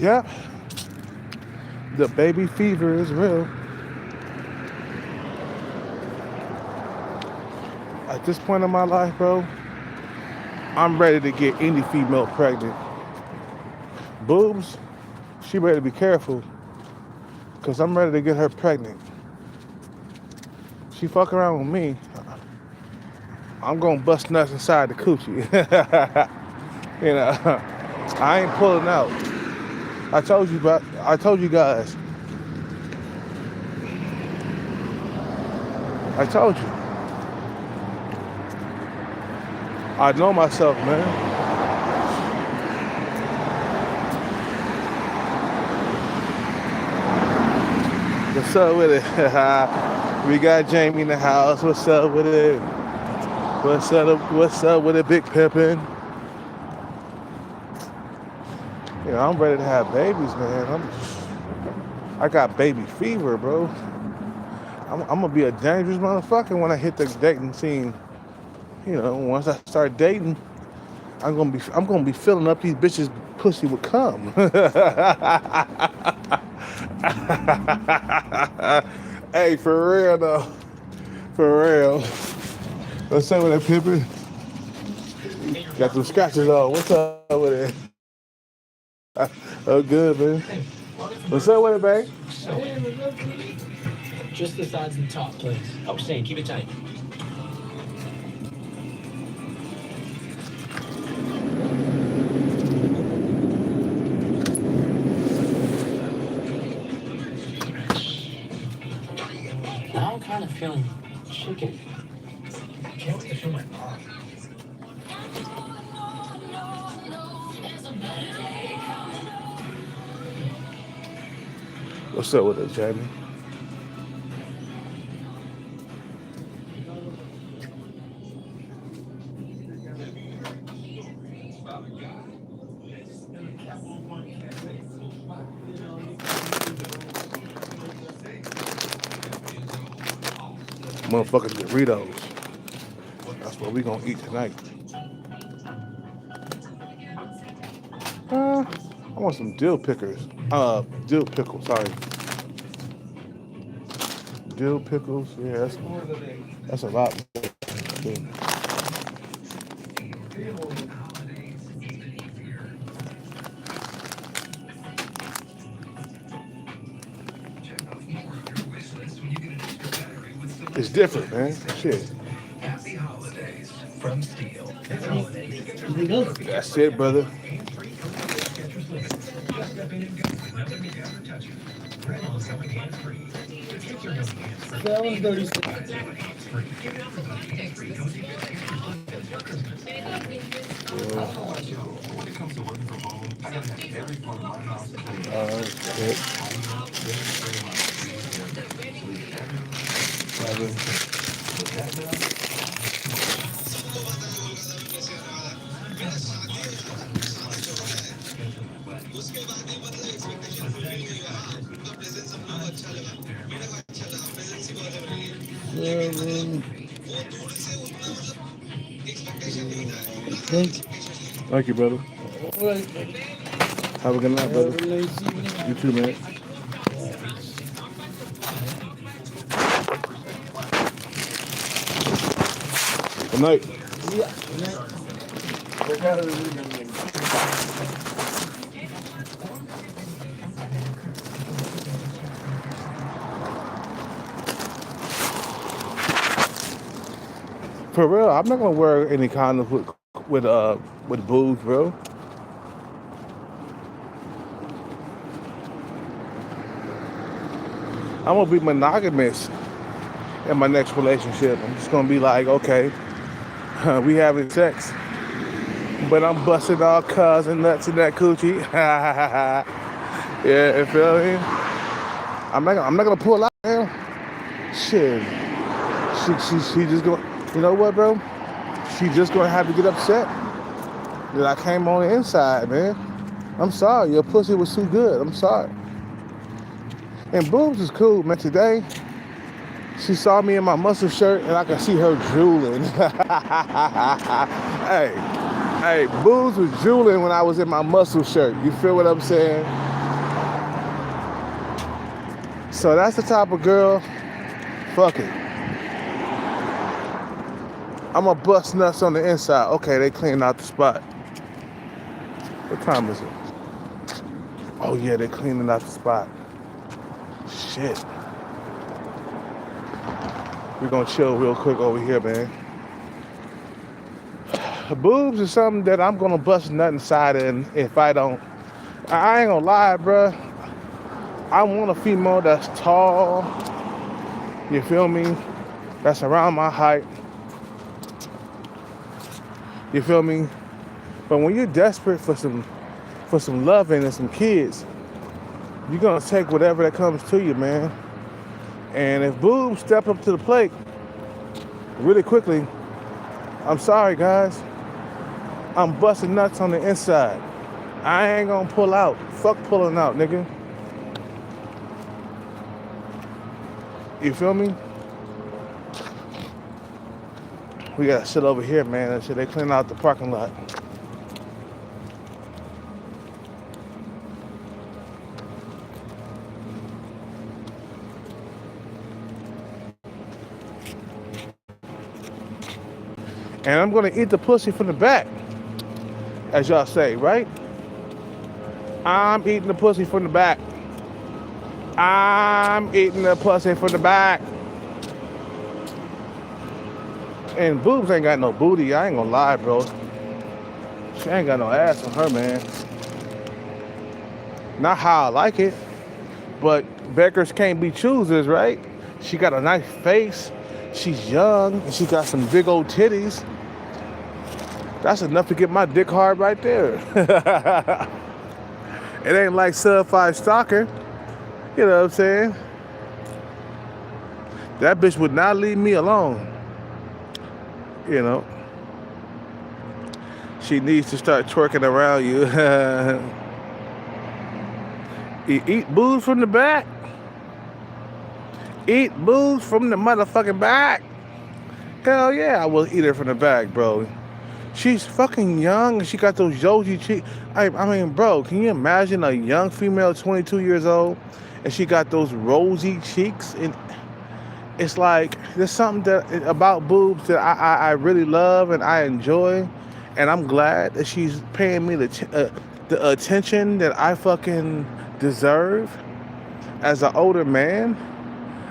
Yeah, the baby fever is real. At this point in my life, bro, I'm ready to get any female pregnant. Boobs, she better be careful, cause I'm ready to get her pregnant. She fuck around with me, I'm gonna bust nuts inside the coochie. you know, I ain't pulling out. I told you guys. I told you. I know myself, man. What's up with it? We got Jamie in the house. What's up with it? What's up with it, Big Pippin? I'm ready to have babies, man. I got baby fever, bro. I'm gonna be a dangerous motherfucker when I hit the dating scene. Once I start dating, I'm gonna be filling up these bitches' pussy with cum. Hey, for real though. For real. What's up with that Pippin? Got some scratches on. What's up with it? Oh, good, man. What's up with it, babe? Just the sides and top, please. Oh, Shane, keep it tight. Now I'm kind of feeling chicken. Can't wait to feel my mom. What's up with it, Jamie? Motherfucking Doritos. That's what we gonna eat tonight. I want some dill pickers. Dill pickles, sorry. Dill pickles, yeah, that's a lot. It's different, man. Shit. Happy holidays from Steel. That's it, brother. That one's 36. Thank you, brother. All right. Have a good night, brother. Have a nice evening. You too, man. Good night. Yeah. For real, I'm not gonna wear any condoms with boobs, bro. I'm gonna be monogamous in my next relationship. I'm just gonna be like, okay, we having sex, but I'm busting all cuz and nuts in that coochie. Yeah, you feel me? I'm not gonna pull out. Man. Shit, she just going. You know what, bro? She just gonna have to get upset that I came on the inside, man. I'm sorry, your pussy was too good. I'm sorry. And boobs is cool, man. Today, she saw me in my muscle shirt and I could see her drooling. Hey, boobs was drooling when I was in my muscle shirt. You feel what I'm saying? So that's the type of girl. Fuck it. I'm gonna bust nuts on the inside. Okay, they cleaned out the spot. What time is it? Oh yeah, they cleaning out the spot. Shit. We're gonna chill real quick over here, man. Boobs is something that I'm gonna bust nut inside in if I don't. I ain't gonna lie, bruh. I want a female that's tall. You feel me? That's around my height. You feel me? But when you're desperate for some loving and some kids, you're gonna take whatever that comes to you, man. And if boobs step up to the plate really quickly, I'm sorry, guys. I'm busting nuts on the inside. I ain't gonna pull out. Fuck pulling out, nigga. You feel me? We gotta sit over here, man. That shit, they clean out the parking lot. And I'm gonna eat the pussy from the back, as y'all say, right? I'm eating the pussy from the back. I'm eating the pussy from the back. And boobs ain't got no booty. I ain't gonna lie, bro. She ain't got no ass on her, man. Not how I like it, but beggars can't be choosers, right? She got a nice face. She's young, and she got some big old titties. That's enough to get my dick hard right there. It ain't like Sub-5 Stalker. You know what I'm saying? That bitch would not leave me alone. You know. She needs to start twerking around you. Eat boobs from the back. Eat boobs from the motherfucking back. Hell yeah, I will eat her from the back, bro. She's fucking young and she got those Yogi cheeks. I mean, bro, can you imagine a young female, 22 years old, and she got those rosy cheeks? And it's like, there's something that about boobs that I really love and I enjoy. And I'm glad that she's paying me the attention that I fucking deserve as an older man.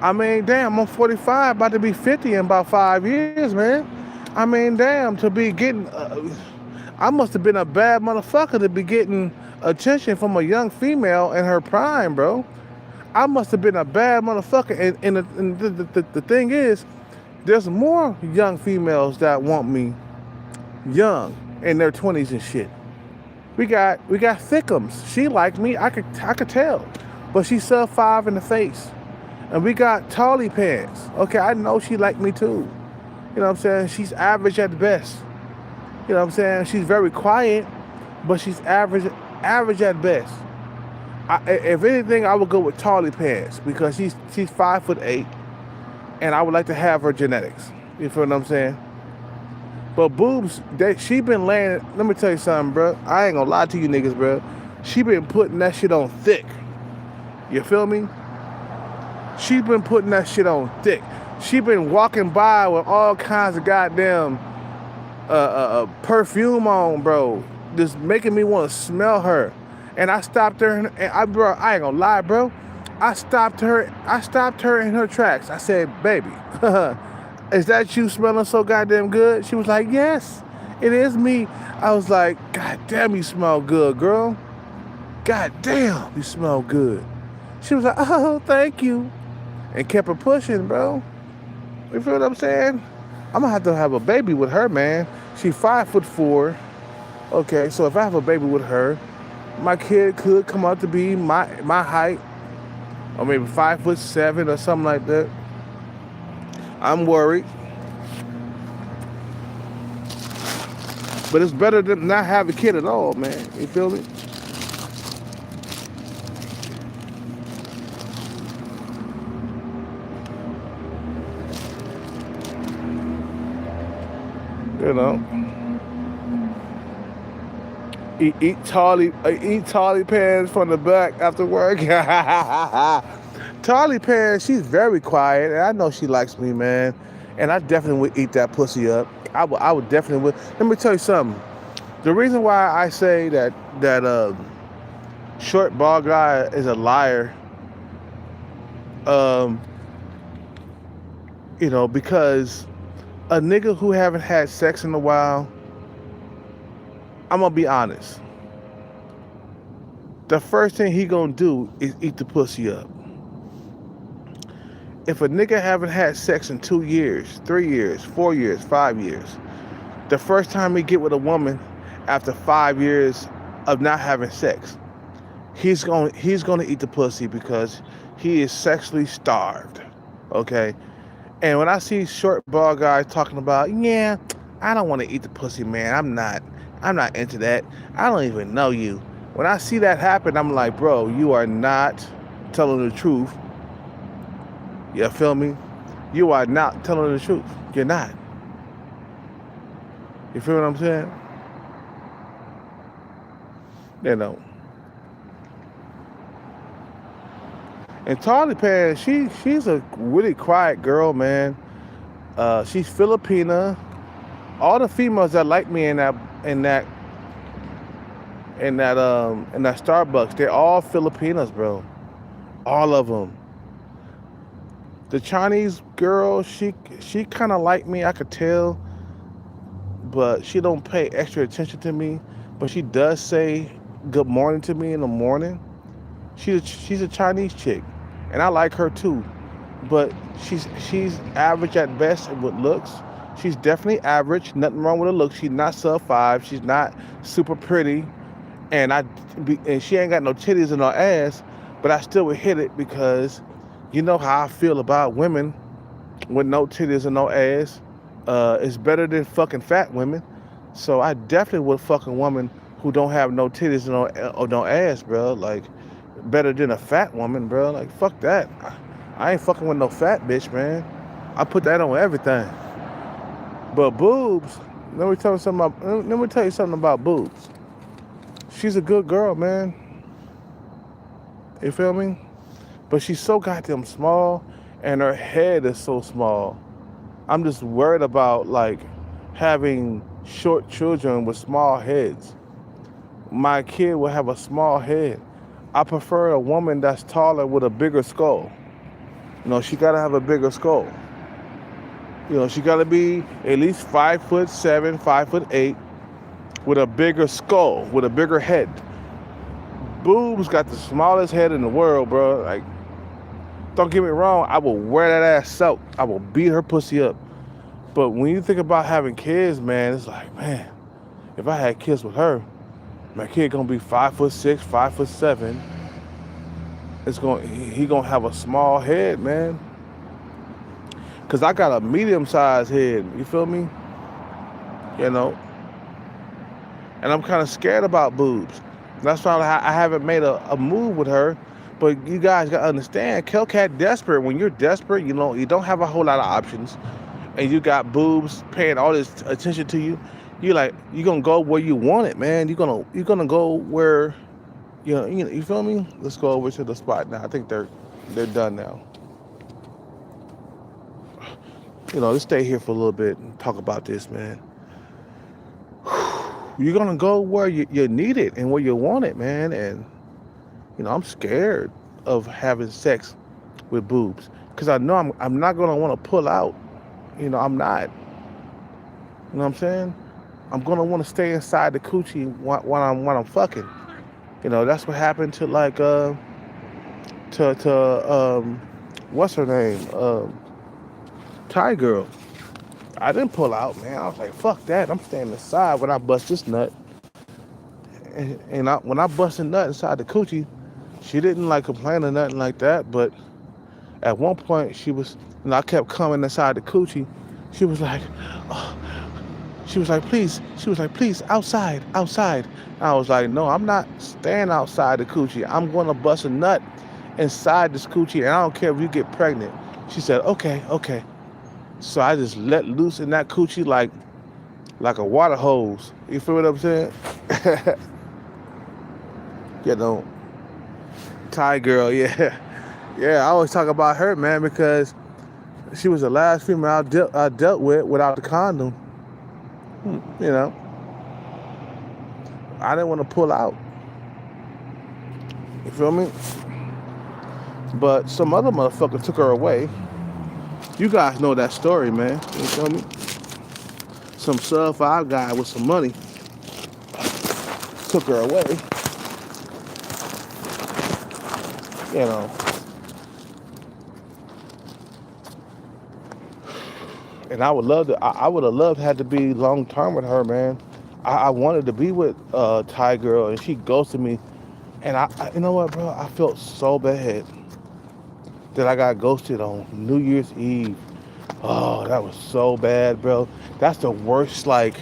I mean, damn, I'm 45, about to be 50 in about 5 years, man. I mean, damn, to be getting... I must have been a bad motherfucker to be getting attention from a young female in her prime, bro. I must have been a bad motherfucker. And the thing is, there's more young females that want me young in their 20s and shit. We got thickums. She liked me. I could tell. But she's sub-5 in the face. And we got Tolly pants. Okay, I know she liked me too. You know what I'm saying? She's average at best. You know what I'm saying? She's very quiet, but she's average at best. If anything, I would go with Tolly pants because she's 5'8", and I would like to have her genetics. You feel what I'm saying? But boobs, she been laying. Let me tell you something, bro. I ain't gonna lie to you niggas, bro. She been putting that shit on thick. You feel me? She been putting that shit on thick. She been walking by with all kinds of goddamn perfume on, bro. Just making me want to smell her. And I stopped her, and I ain't gonna lie, bro. I stopped her in her tracks. I said, baby, is that you smelling so goddamn good? She was like, yes, it is me. I was like, God damn, you smell good, girl. God damn, you smell good. She was like, oh, thank you. And kept her pushing, bro. You feel what I'm saying? I'm gonna have a baby with her, man. She's 5'4". Okay, so if I have a baby with her, my kid could come out to be my height, or maybe 5'7" or something like that. I'm worried, but it's better than not have a kid at all, man. You feel me? You know, eat Tolly pants from the back after work. Charlie Pan, she's very quiet, and I know she likes me, man. And I definitely would eat that pussy up. I would definitely would. Let me tell you something. The reason why I say that short bald guy is a liar, um, because a nigga who haven't had sex in a while, I'm gonna be honest. The first thing he gonna do is eat the pussy up. If a nigga haven't had sex in 2 years, 3 years, 4 years, 5 years, the first time he get with a woman after 5 years of not having sex, he's gonna eat the pussy because he is sexually starved. Okay? And when I see short bald guys talking about, yeah, I don't want to eat the pussy, man. I'm not into that. I don't even know you. When I see that happen, I'm like, bro, you are not telling the truth. You feel me? You are not telling the truth. You're not. You feel what I'm saying? You know. And Charlie Pan, she's a really quiet girl, man. She's Filipina. All the females that like me in that Starbucks, they're all Filipinas, bro. All of them. The Chinese girl, she kind of like me, I could tell, but she don't pay extra attention to me. But she does say good morning to me in the morning. She's a Chinese chick, and I like her too. But she's average at best with looks. She's definitely average. Nothing wrong with her looks. She's not sub 5. She's not super pretty, and she ain't got no titties in her ass. But I still would hit it because you know how I feel about women with no titties and no ass. It's better than fucking fat women. So I definitely would fuck a woman who don't have no titties or no ass, bro. Like, better than a fat woman, bro. Like, fuck that. I ain't fucking with no fat bitch, man. I put that on everything. But boobs, let me tell you something about boobs. She's a good girl, man. You feel me? But she's so goddamn small, and her head is so small. I'm just worried about, like, having short children with small heads. My kid will have a small head. I prefer a woman that's taller with a bigger skull. She gotta have a bigger skull. She gotta be at least 5'7", 5'8", with a bigger skull, with a bigger head. Boobs got the smallest head in the world, bro. Like, don't get me wrong, I will wear that ass out. I will beat her pussy up. But when you think about having kids, man, it's like, man, if I had kids with her, my kid gonna be 5'6", 5'7". He gonna have a small head, man. Cause I got a medium-sized head. You feel me? And I'm kind of scared about boobs. That's why I haven't made a move with her. But you guys gotta understand, Kelcat desperate. When you're desperate, you don't have a whole lot of options, and you got boobs paying all this attention to you. You're gonna go where you want it, man. You're gonna go where, you feel me? Let's go over to the spot now. I think they're done now. Let's stay here for a little bit and talk about this, man. You're gonna go where you need it and where you want it, man. And I'm scared of having sex with boobs because I know I'm not gonna want to pull out. I'm not. You know what I'm saying? I'm gonna want to stay inside the coochie when I'm fucking. That's what happened to what's her name? Thai girl. I didn't pull out, man. I was like, fuck that. I'm staying inside when I bust this nut. And when I bust a nut inside the coochie, she didn't complain or nothing like that. But at one point, I kept coming inside the coochie. She was like, oh. She was like, please, outside. I was like, no, I'm not staying outside the coochie. I'm going to bust a nut inside this coochie, and I don't care if you get pregnant. She said, okay. So I just let loose in that coochie like a water hose. You feel what I'm saying? Thai girl, yeah. Yeah, I always talk about her, man, because she was the last female I dealt with without the condom. You know, I didn't want to pull out. You feel me? But some other motherfucker took her away. You guys know that story, man. You feel me? Some sub 5 guy with some money took her away. You know. And I would love to. I would have loved had to be long term with her, man. I wanted to be with Thai girl, and she ghosted me. And you know what, bro? I felt so bad that I got ghosted on New Year's Eve. Oh, that was so bad, bro. That's the worst, like,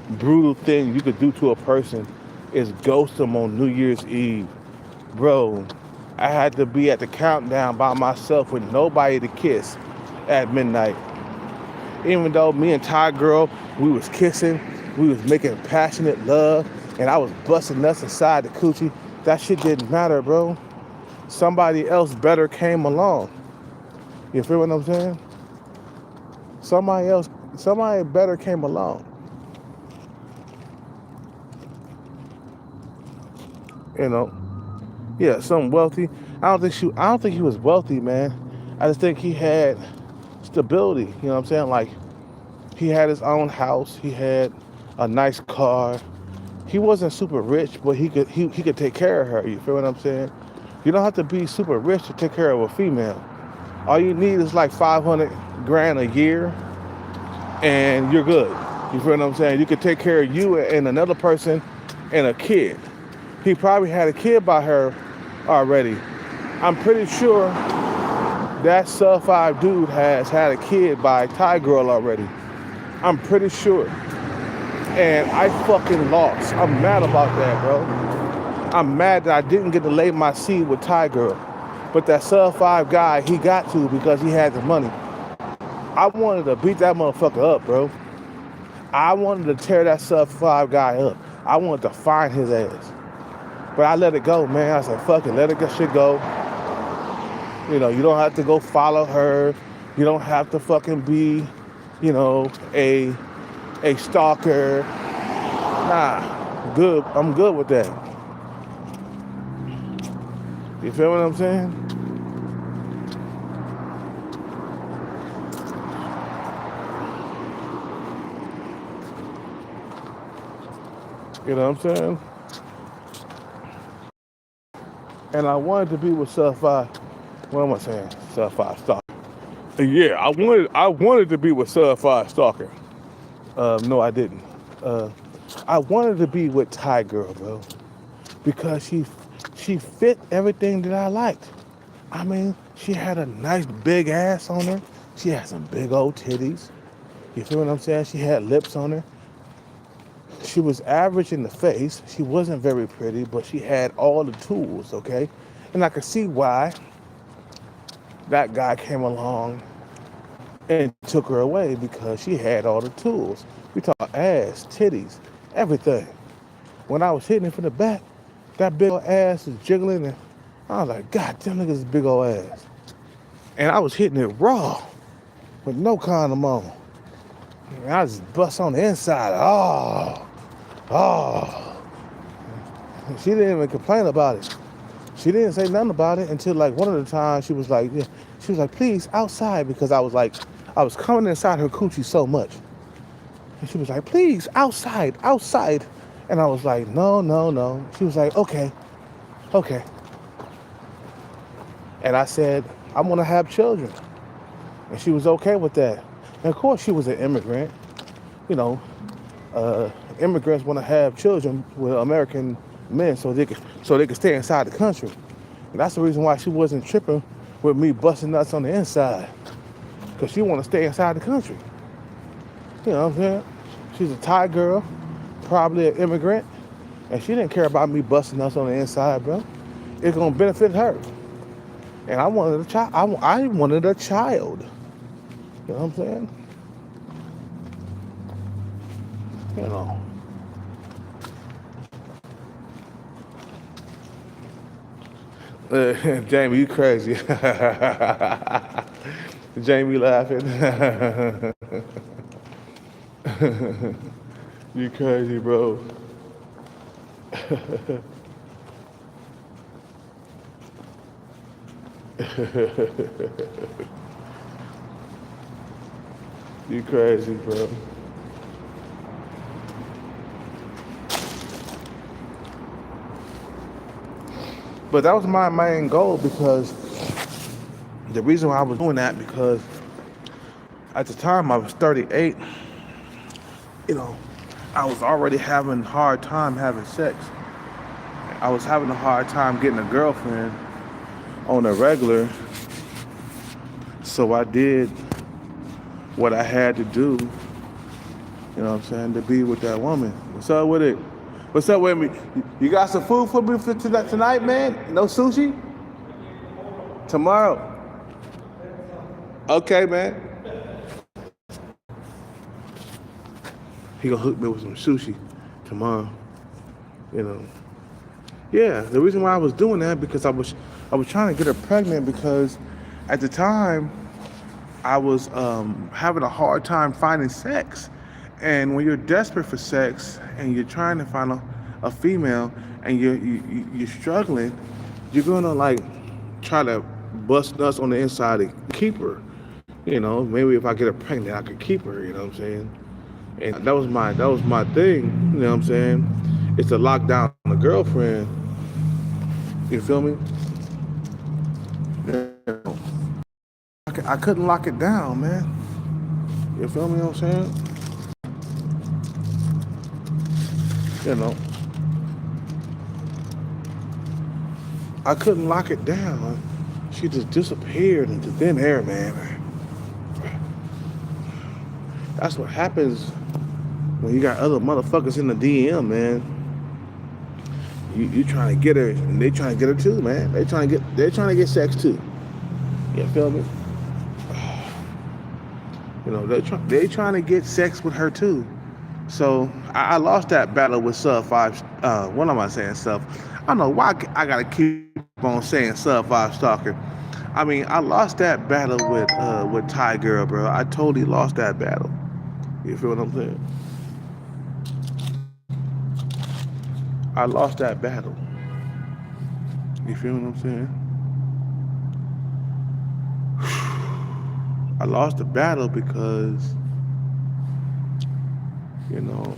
brutal thing you could do to a person is ghost them on New Year's Eve. Bro, I had to be at the countdown by myself with nobody to kiss at midnight. Even though me and Thai girl, we was kissing, we was making passionate love, and I was busting nuts inside the coochie, that shit didn't matter, bro. Somebody else better came along. You feel what I'm saying? Somebody better came along. You know? Yeah, some wealthy. I don't think he was wealthy, man. I just think he had stability. You know what I'm saying? Like, he had his own house. He had a nice car. He wasn't super rich, but he could take care of her. You feel what I'm saying? You don't have to be super rich to take care of a female. All you need is like 500 grand a year, and you're good. You feel what I'm saying? You could take care of you and another person and a kid. He probably had a kid by her already. I'm pretty sure that sub 5 dude has had a kid by Thai girl already. I'm pretty sure. And I fucking lost. I'm mad about that, bro. I'm mad that I didn't get to lay my seed with Thai girl. But that sub 5 guy, he got to because he had the money. I wanted to beat that motherfucker up, bro. I wanted to tear that sub 5 guy up. I wanted to find his ass. But I let it go, man. I said, fuck it, let it shit go. You know, you don't have to go follow her. You don't have to fucking be, you know, a stalker. Nah, good. I'm good with that. You feel what I'm saying? You know what I'm saying? And I wanted to be with sub 5. What am I saying? Sub 5 stalker. Yeah, I wanted to be with sub 5 stalker. No, I didn't. I wanted to be with Thai girl, bro, because she fit everything that I liked. I mean, she had a nice big ass on her. She had some big old titties. You feel what I'm saying? She had lips on her. She was average in the face. She wasn't very pretty, but she had all the tools, okay? And I could see why that guy came along and took her away, because she had all the tools. We talk ass, titties, everything. When I was hitting it from the back, that big old ass was jiggling, and I was like, God damn, look at this big old ass. And I was hitting it raw with no condom on. And I just bust on the inside. Oh. She didn't even complain about it. She didn't say nothing about it until like one of the times she was like, please, outside, because I was coming inside her coochie so much. And she was like, please, outside. And I was like, no. She was like, okay. And I said, I want to have children. And she was okay with that. And of course she was an immigrant. You know, immigrants want to have children with American men so they could stay inside the country. And that's the reason why she wasn't tripping with me busting nuts on the inside, because she want to stay inside the country. You know what I'm saying? She's a Thai girl, probably an immigrant, and she didn't care about me busting nuts on the inside, bro. It's gonna benefit her. And I wanted a child. I wanted a child. You know what I'm saying? You know. Jamie, you crazy. Jamie laughing. You crazy, bro. You crazy, bro. But that was my main goal because the reason why I was doing that because at the time I was 38, you know, I was already having a hard time having sex. I was having a hard time getting a girlfriend on a regular. So I did what I had to do, you know what I'm saying, to be with that woman. What's up with it? What's up with me? You got some food for me for tonight, man? No sushi? Tomorrow? Okay, man. He gonna hook me with some sushi tomorrow, you know. Yeah, the reason why I was doing that because I was trying to get her pregnant because at the time I was having a hard time finding sex. And when you're desperate for sex and you're trying to find a female and you're struggling, you're gonna like try to bust nuts on the inside to keep her. You know, maybe if I get her pregnant, I could keep her. You know what I'm saying? And that was my thing. You know what I'm saying? It's to lock down a girlfriend. You feel me? Yeah. I couldn't lock it down, man. You feel me? What I'm saying? You know, I couldn't lock it down. She just disappeared into thin air, man. That's what happens when you got other motherfuckers in the DM, man. You trying to get her, and they trying to get her too, man. They're trying to get sex too. You feel me? You know, they trying to get sex with her too. So I lost that battle with Sub 5. What am I saying, Sub? I don't know why I gotta keep on saying Sub 5 Stalker. I mean, I lost that battle with Ty Girl, bro. I totally lost that battle. You feel what I'm saying? I lost that battle. You feel what I'm saying? I lost the battle because, you know,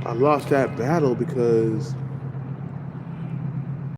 I lost that battle because